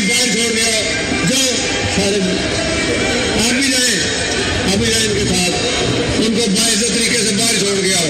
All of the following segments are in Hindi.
बाहर छोड़ दिया, जाओ सारे आप भी जाए इनके साथ, उनको बाइज्जत तरीके से बाहर छोड़ गया हो।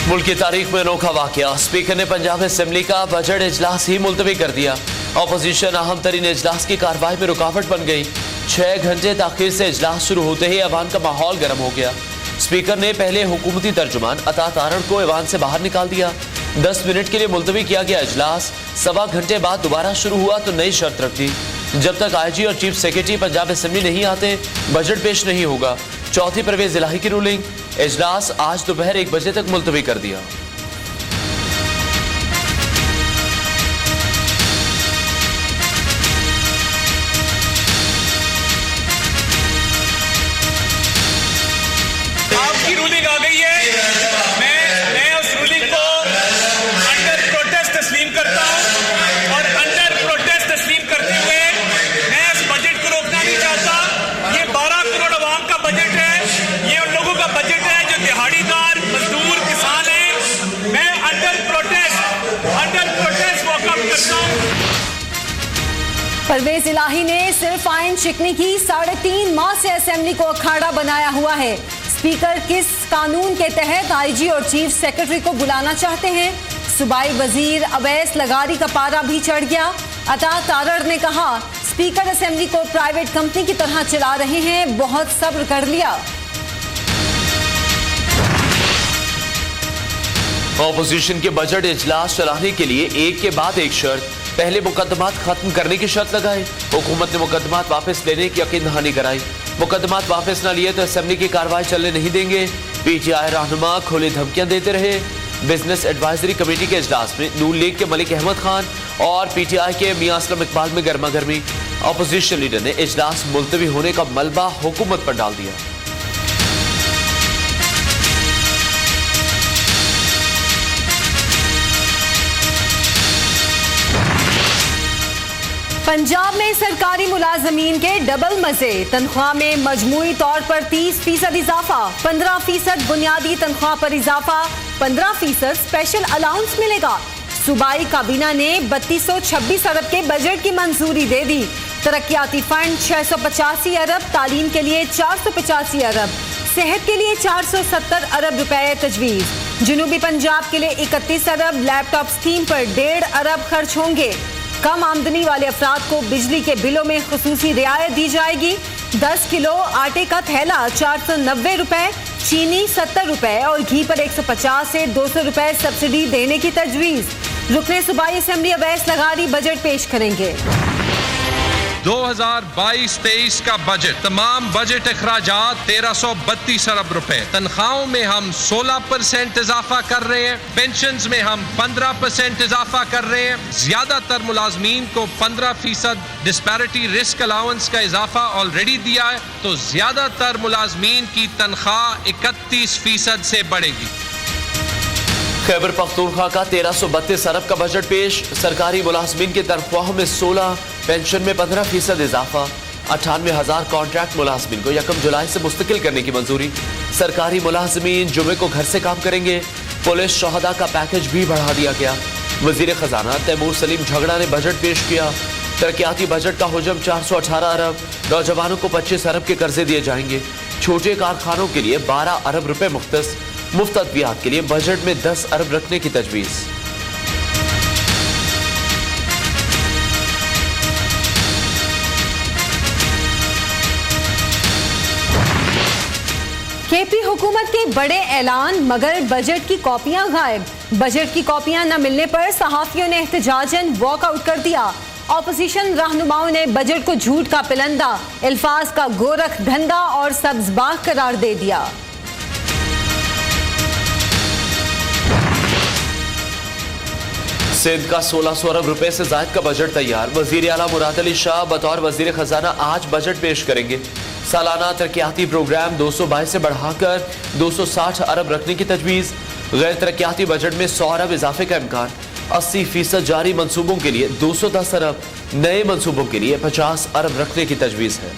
मुल्क की तारीख में अनोखा वाकया, स्पीकर ने पंजाब असेंबली का बजट इजलास ही मुलतवी कर दिया। अपोजिशन अहम तरीन इजलास की कार्रवाई में रुकावट बन गई। 6 घंटे ताखीर से इजलास शुरू होते ही ऐवान का माहौल गर्म हो गया। स्पीकर ने पहले हुकूमती तर्जुमान अता तारड़ को ऐवान से बाहर निकाल दिया। 10 मिनट के लिए मुलतवी किया गया इजलास 1.25 घंटे बाद दोबारा शुरू हुआ तो नई शर्त रख दी, जब तक IG और चीफ सेक्रेटरी पंजाब असेंबली नहीं आते बजट पेश नहीं होगा। चौथी परवेज इलाही की रूलिंग, इजलास आज दोपहर 1 बजे तक मुलतवी कर दिया। आपकी रूलिंग आ गई है, मैं उस रूलिंग को अंडर प्रोटेस्ट तस्लीम करता हूं और अंडर प्रोटेस्ट तस्लीम करते हुए मैं इस बजट को रोकना नहीं चाहता। ये 12 करोड़ आवाम का बजट है, ये उन लोगों का बजट है जो दिहाड़ीदार मजदूर किसान हैं। मैं अंडर प्रोटेस्ट वॉकआउट करता हूं। परवेज इलाही ने सिर्फ आइन शिकनी की 3.5 माह से असेंबली को अखाड़ा बनाया हुआ है। स्पीकर किस कानून के तहत IG और चीफ सेक्रेटरी को बुलाना चाहते हैं? सूबाई वजीर अवैस लगारी का पारा भी चढ़ गया। अता तारड़ ने कहा स्पीकर असेंबली को प्राइवेट कंपनी की तरह चला रहे हैं, बहुत सब्र कर लिया। ऑपोजिशन के बजट इजलास चलाने के लिए एक के बाद एक शर्त, पहले मुकदमात खत्म करने की शर्त लगाई। हुकूमत ने मुकदमात वापस लेने की यकीन दहानी कराई। मुकदमात वापस न लिए तो असेंबली की कार्रवाई चलने नहीं देंगे। PTI रहनुमा खुली धमकियां देते रहे। बिजनेस एडवाइजरी कमेटी के इजलास में नून लीग के मलिक अहमद खान और PTI के मियां असलम इकबाल में गर्मा गर्मी। अपोजिशन लीडर ने इजलास मुलतवी होने का मलबा हुकूमत पर डाल दिया। पंजाब में सरकारी मुलाजमीन के डबल मजे, तनख्वाह में मजमूई तौर पर 30% इजाफा, 15% बुनियादी तनख्वाह पर इजाफा, 15% स्पेशल अलाउंस मिलेगा। सूबाई काबीना ने 3226 अरब के बजट की मंजूरी दे दी। तरक्याती फंड 685 अरब, तालीम के लिए 485 अरब, सेहत के लिए 470 अरब रुपए तजवीज। जनूबी पंजाब के लिए 31 अरब, लैपटॉप स्कीम पर 1.5 अरब खर्च होंगे। कम आमदनी वाले अफराद को बिजली के बिलों में खुसूसी रियायत दी जाएगी। 10 किलो आटे का थैला 490 रुपए, चीनी 70 रुपए और घी पर 150 से 200 रुपए सब्सिडी देने की तजवीज। रुकने सूबाई असेंबली अवैस लगारी बजट पेश करेंगे। 2022-23 का बजट, तमाम बजट अखराजात 1332 अरब रुपए। तनख्वाहों में हम 16% इजाफा कर रहे हैं, पेंशन्स में हम 15% इजाफा कर रहे हैं। ज्यादातर मुलाजमीन को 15% डिस्पैरिटी रिस्क अलाउंस का इजाफा ऑलरेडी दिया है, तो ज्यादातर मुलाजमीन की तनख्वाह 31% से बढ़ेगी। खैबर पख्तूनख्वा का 1332 अरब का बजट पेश। सरकारी मुलाजमीन की तनख्वाहों में 16, पेंशन में 15% इजाफा। 98,000 कॉन्ट्रैक्ट मुलाजमीन को 1 जुलाई से मुस्तकिल करने की मंजूरी। सरकारी मुलाजमीन जुमे को घर से काम करेंगे। पुलिस शहदा का पैकेज भी बढ़ा दिया गया। वजीर खजाना तैमूर सलीम झगड़ा ने बजट पेश किया। तरक्याती बजट का हुजम 418 अरब, नौजवानों को 25 अरब के कर्जे दिए जाएंगे। छोटे कारखानों के लिए 12 अरब रुपए मुख्तस। मुफ्त अद्वियात के लिए बजट में 10 अरब रखने की तजवीज। KP हुकूमत के बड़े ऐलान, मगर बजट की कॉपियां गायब। बजट की कॉपियां न मिलने पर सहाफियों ने एहतजाजन वॉकआउट कर दिया। ऑपोजिशन रहनुमाओं ने बजट को झूठ का पिलंदा, अल्फाज का गोरख धंधा और सब्ज बाग करार दे दिया। सिंध का 1600 अरब रुपए से जायद का बजट तैयार। वजीर आला मुराद अली शाह बतौर वजीर खजाना आज बजट पेश करेंगे। सालाना तरक्याती प्रोग्राम 222 से बढ़ाकर 260 अरब रखने की तजवीज। गैर तरक्याती बजट में 100 अरब इजाफे का इम्कान। 80% जारी मंसूबों के लिए 210 अरब, नए मंसूबों के लिए 50 अरब रखने की तजवीज़ है।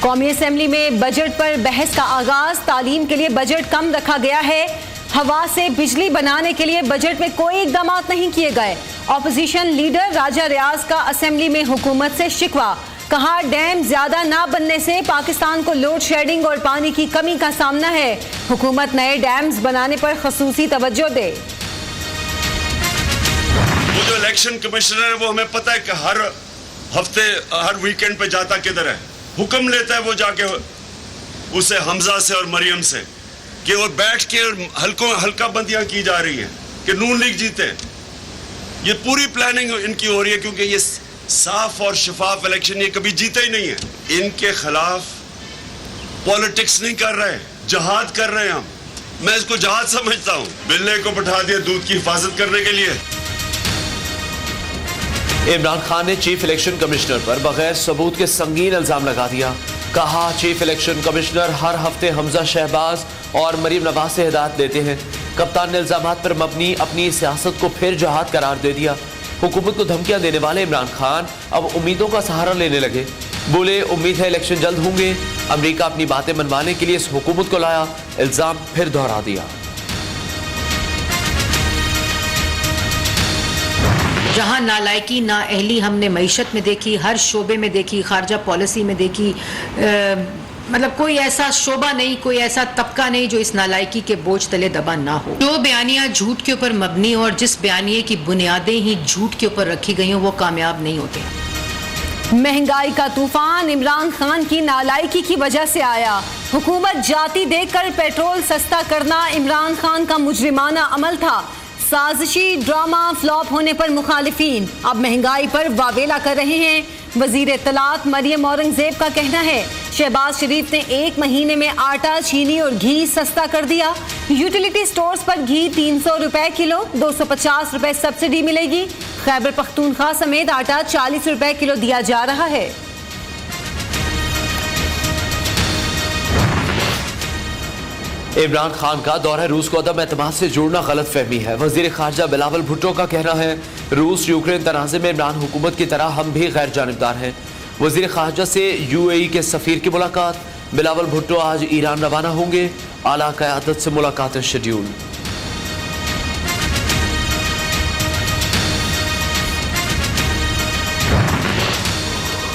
कौमी असेंबली में बजट पर बहस का आगाज। तालीम के लिए बजट कम रखा गया है। हवा से बिजली बनाने के लिए बजट में कोई इकदाम नहीं किए गए। ऑपोजिशन लीडर राजा रियाज का असेंबली में हुकूमत से शिकवा। कहा डैम ज्यादा ना बनने से पाकिस्तान को लोड शेडिंग और पानी की कमी का सामना है। हुकूमत नए डैम्स बनाने पर खसूसी तवज्जो दे। वो जो इलेक्शन कमिश्नर है वो हमें पता है कि हर हफ्ते हर वीकेंड पे जाता किधर है, हुक्म लेता है वो जाके उसे हमजा से और मरियम से कि वो बैठ के हल्का बंदियां की जा रही हैं कि नून लीग जीते। ये पूरी प्लानिंग इनकी हो रही है क्योंकि ये साफ और शफाफ इलेक्शन ये कभी जीते ही नहीं है। इनके खिलाफ पॉलिटिक्स नहीं कर रहे, जहाद कर रहे हैं हम। मैं इसको जहाद समझता हूं। बिल्ले को बैठा दिया दूध की हिफाजत करने के लिए। इमरान खान ने चीफ इलेक्शन कमिश्नर पर बगैर सबूत के संगीन इल्जाम लगा दिया। कहा चीफ इलेक्शन कमिश्नर हर हफ्ते हमजा शहबाज और मरीम नवाज से हिदायत देते हैं। कप्तान ने इल्जामात पर मबनी अपनी सियासत को फिर जहाद करार दे दिया। हुकूमत को धमकियां देने वाले इमरान खान अब उम्मीदों का सहारा लेने लगे। बोले उम्मीद है इलेक्शन जल्द होंगे। अमेरिका अपनी बातें मनवाने के लिए इस हुकूमत को लाया, इल्जाम फिर दोहरा दिया। जहां नालायकी नाअहली हमने मईशत में देखी, हर शोबे में देखी, खारजा पॉलिसी में देखी, मतलब कोई ऐसा शोबा नहीं, कोई ऐसा तबका नहीं जो इस नालायकी के बोझ तले दबा ना हो। जो बयानियां झूठ के ऊपर मबनी और जिस बयानिए की बुनियादें ही झूठ के ऊपर रखी गई हो वो कामयाब नहीं होते। महंगाई का तूफान इमरान खान की नालायकी की वजह से आया। हुकूमत जाती देकर पेट्रोल सस्ता करना इमरान खान का मुजरिमाना अमल था। साजिशी ड्रामा फ्लॉप होने पर मुखालिफिन अब महंगाई पर वावेला कर रहे हैं। वजीर इत्तलात मरियम औरंगजेब का कहना है शहबाज शरीफ ने 1 महीने में आटा, चीनी और घी सस्ता कर दिया। यूटिलिटी स्टोर्स पर घी 300 रुपए किलो, 250 रुपए सब्सिडी मिलेगी। खैबर पख्तूनख्वा समेत आटा 40 रुपए किलो दिया जा रहा है। इमरान खान का दौरा रूस को अदम एतमाद से जोड़ना गलत फहमी है। वजीर खारजा बिलावल भुट्टो का कहना है रूस यूक्रेन तनाज़े में इमरान हुकूमत की तरह हम भी गैर जानिबदार हैं। वजीर खारजा से UAE के सफीर की मुलाकात। बिलावल भुट्टो आज ईरान रवाना होंगे। आला क़यादत से मुलाकात शेड्यूल।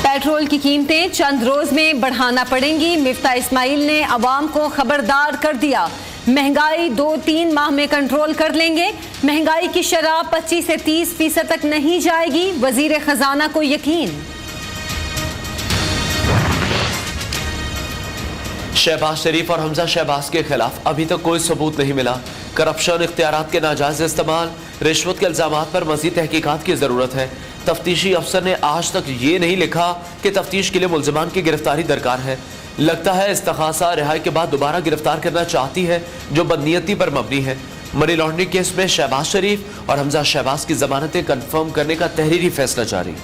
पेट्रोल की कीमतें चंद रोज में बढ़ाना पड़ेंगी। मिफ्ता इस्माइल ने अवाम को खबरदार कर दिया। महंगाई 2-3 माह में कंट्रोल कर लेंगे। महंगाई की शरह 25 से 30% तक नहीं जाएगी, वजीर खजाना को यकीन। शहबाज शरीफ और हमजा शहबाज के खिलाफ अभी तक कोई सबूत नहीं मिला। करप्शन, इख्तियारात के नाजायज इस्तेमाल, रिश्वत के इल्जामात पर मजीद तहकीकात की जरूरत है। तफ्तीशी अफसर ने आज तक ये नहीं लिखा कि तफ्तीश के लिए मुल्जिमान की गिरफ्तारी दरकार है। लगता है इस्तखासा रिहाई के बाद दोबारा गिरफ्तार करना चाहती है जो बदनीयती पर मबनी है। मनी लॉन्ड्रिंग केस में शहबाज शरीफ और हमजा शहबाज की जमानतें कंफर्म करने का तहरीरी फैसला जारी।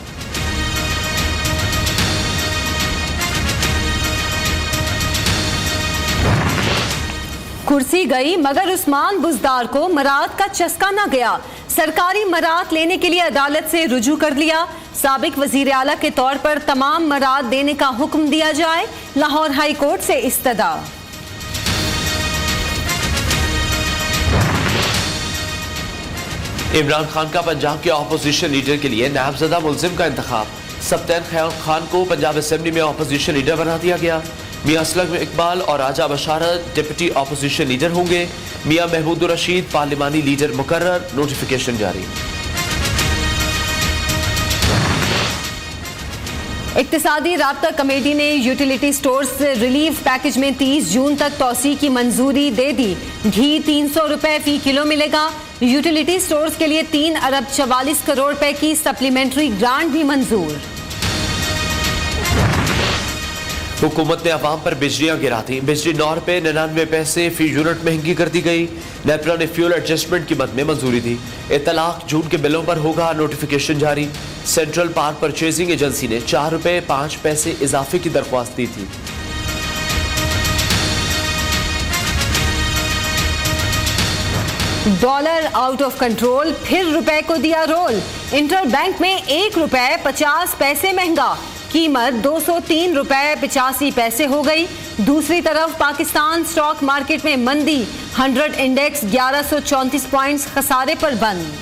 कुर्सी गई मगर उस्मान बुजदार को मराद का चस्का न गया। सरकारी मराद लेने के लिए अदालत से रुजू कर लिया। साबिक वजीर आला के तौर पर तमाम मराद देने का हुक्म दिया जाए। लाहौर हाई कोर्ट से इस्तदा। इमरान खान का पंजाब के अपोजिशन लीडर के लिए नायबज़दा मुल्जिम का इंतखाब। सब्तैन खान को पंजाब असेंबली में अपोजिशन लीडर बना दिया गया। मियां असलम इकबाल और राजा बशारत डिप्टी अपोजिशन लीडर होंगे। मियां महमूदुर रशीद पार्लिमानी लीडर मुकर्रर। नोटिफिकेशन जारी। इक्तिसादी राब्ता कमेटी ने यूटिलिटी स्टोर्स रिलीफ पैकेज में 30 जून तक तौसी की मंजूरी दे दी। घी 300 रुपए फी किलो मिलेगा। यूटिलिटी स्टोर्स के लिए 3 अरब 44 करोड़ रुपए की सप्लीमेंट्री ग्रांट भी मंजूर। हुकूमत ने अवाम पर बिजलियां गिरा दी। बिजली 9 रुपए 99 पैसे फी यूनिट महंगी कर दी गई। नेपरा ने फ्यूल एडजस्टमेंट कीमत में मंजूरी दी। इतलाक जून के बिलों पर होगा। नोटिफिकेशन जारी। सेंट्रल पावर परचेजिंग एजेंसी ने 4 रुपए 5 पैसे इजाफे की दरख्वास्त दी थी। डॉलर आउट ऑफ कंट्रोल, फिर रुपए को दिया रोल। इंटरबैंक में 1 रुपए 50 पैसे महंगा, कीमत 203 रुपए 85 पैसे हो गई। दूसरी तरफ पाकिस्तान स्टॉक मार्केट में मंदी, 100 इंडेक्स 1134 पॉइंट्स खसारे पर बंद।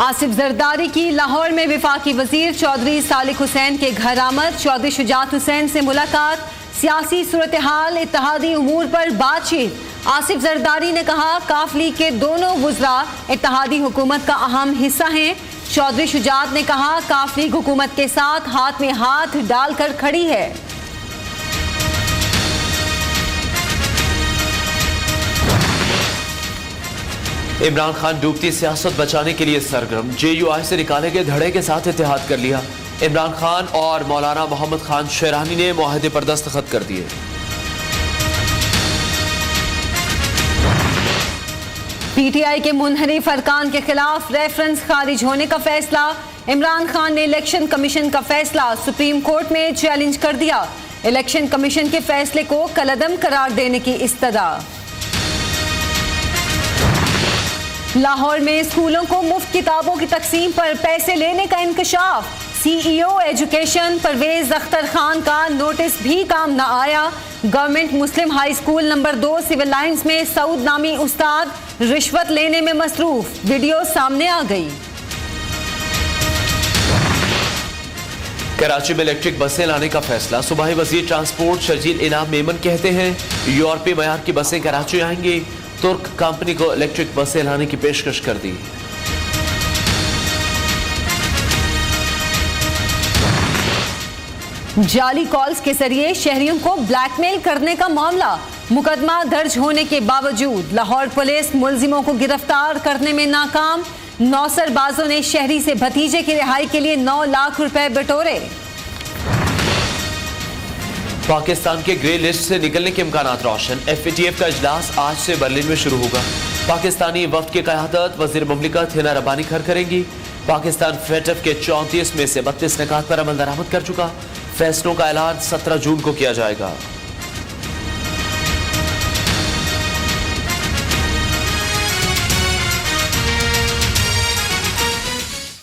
आसिफ जरदारी की लाहौर में वफाकी वजीर चौधरी सालिक हुसैन के घर आमद, चौधरी शुजात हुसैन से मुलाकात, सियासी सूरत हाल, इत्तेहादी उमूर पर बातचीत। आसिफ जरदारी ने कहा काफ लीग के दोनों वुज़रा इत्तेहादी हुकूमत का अहम हिस्सा हैं। चौधरी शुजात ने कहा काफ लीग हुकूमत के साथ हाथ में हाथ डालकर खड़ी है। इमरान खान डूबती सियासत बचाने के लिए सरगर्म, JUI से निकाले गए धड़े के साथ इत्तेहाद कर लिया। इमरान खान और मौलाना मोहम्मद खान शेरानी ने मुआहदे पर दस्तखत कर दिए। PTI के मुनहरिफ अरकान के खिलाफ रेफरेंस खारिज होने का फैसला। इमरान खान ने इलेक्शन कमीशन का फैसला सुप्रीम कोर्ट में चैलेंज कर दिया। इलेक्शन कमीशन के फैसले को कलअदम करार देने की इस्तदा। लाहौर में स्कूलों को मुफ्त किताबों की तकसीम पर पैसे लेने का इंकशाफ। CEO एजुकेशन परवेज अख्तर खान का नोटिस भी काम न आया। Government Muslim high school number 2 civil lines में सऊद नामी उस्ताद रिश्वत लेने में मसरूफ, वीडियो सामने आ गई। कराची में इलेक्ट्रिक बसें लाने का फैसला। सूबाई वजीर ट्रांसपोर्ट शर्जील इनाम मेमन कहते हैं यूरोपीय मयार की बसें कराची आएंगी। तुर्क कंपनी को इलेक्ट्रिक बसें लाने की पेशकश कर दी। जाली कॉल्स के जरिए शहरियों को ब्लैकमेल करने का मामला। मुकदमा दर्ज होने के बावजूद लाहौर पुलिस मुलजिमों को गिरफ्तार करने में नाकाम। नौसरबाजों ने शहरी से भतीजे की रिहाई के लिए 9 लाख रुपए बटोरे। पाकिस्तान के ग्रे लिस्ट से निकलने के इम्कानात रोशन। FATF का इजलास आज से बर्लिन में शुरू होगा। पाकिस्तानी वफ्द की क़यादत वज़ीर मुमलिकत हिना रब्बानी खर करेंगी। पाकिस्तान FATF के 34 में से 32 निकात पर अमल दरामद कर चुका। फैसलों का ऐलान 17 जून को किया जाएगा।